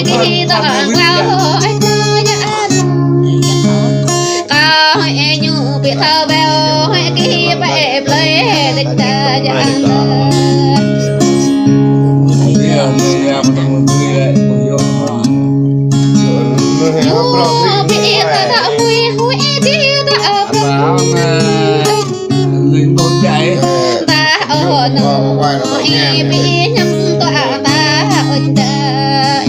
khi tỏ lao anh nhã cao hay như bị thao bèo hay khi bẹp lấy định ta nhã bị nhắm tỏa ta ơi đời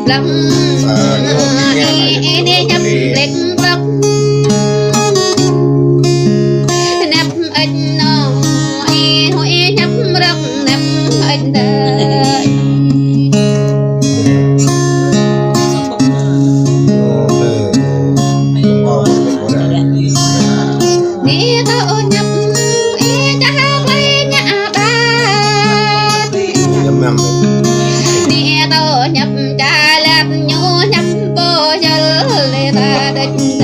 lắm đi nhắm lệch tóc nắp anh nó hối nhắm rắc nắp anh đời đi tao nhập trà lạp nhô nhập cô giờ lê ta định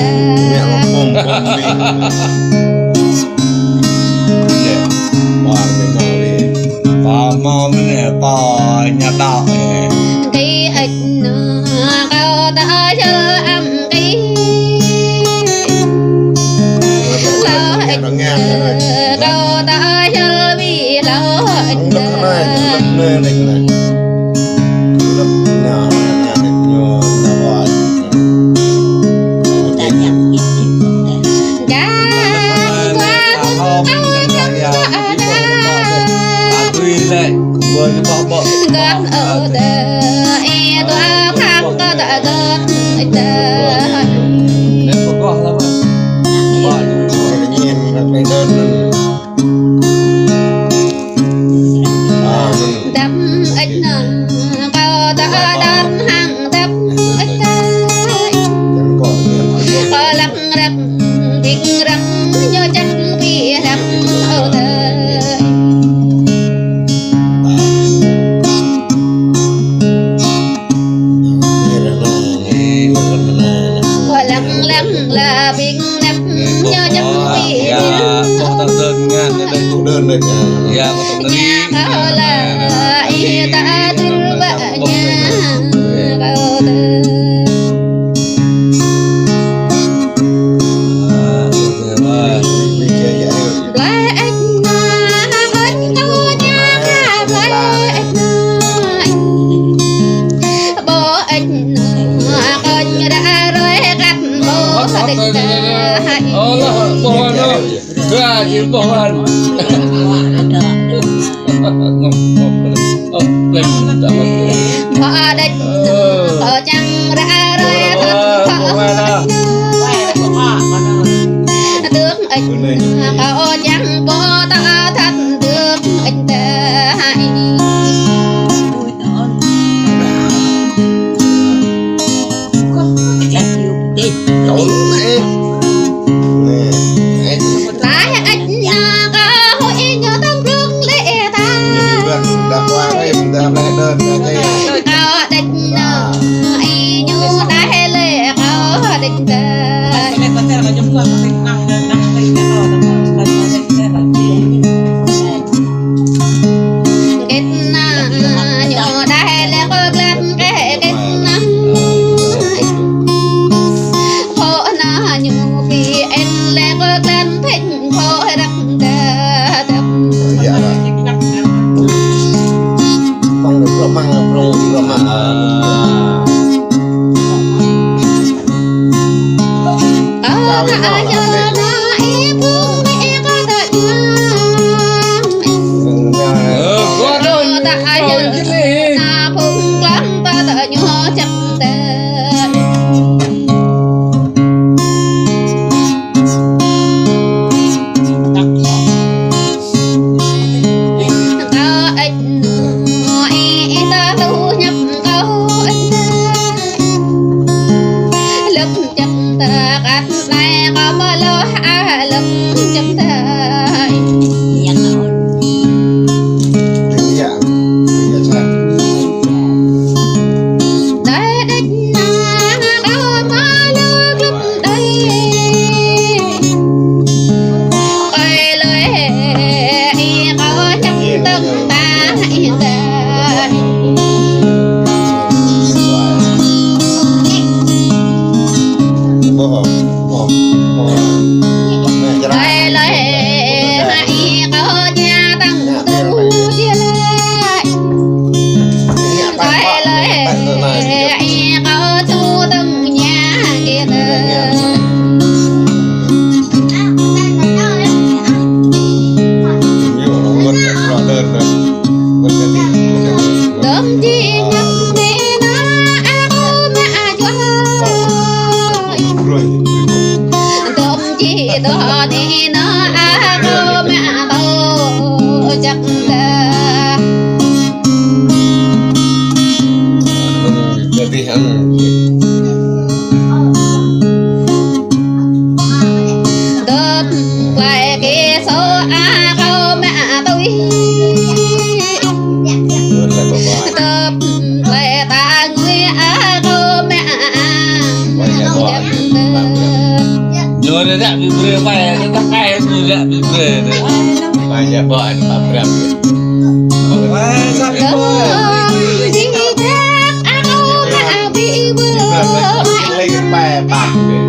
mò nè bò nhà đỏ khi anh cao ta chờ âm đi lo anh cao ta chờ vì lo anh con ở đây toa khang có đã gật đời nếu có con lắm bỏ nhìn phải đơn đắp ít cao ta đắp hàng đắp ít có lắc rắc kinh rắc nhớ chắc vì rắc ở đời là biết nắp nhớ chắc vì có tao đơn nha đây cũng đơn này nhà có nhà cao là y ta thương vợ nhà cao bohan họ định họ chẳng ra rồi thật tướng anh họ chẳng có ta thật tướng anh đại bố mẹ cho lại lại hãy có nhà tăng tu chia lại lại lại hãy có tu từng nhà kia đơm chi ngập nè nó áo mẹ cho đơm chi đó thì nó áo mẹ to chắc Jadi ăn đơm lại kia số áo mẹ tôi luôn là bà đơm lại ta người áo mẹ Nhớ đến đã bị bừa bay nó cay rồi đã bị bừa đấy. banyak buat Pak Pram. đơm đi chắc áo mẹ bị bừa Lagi Pak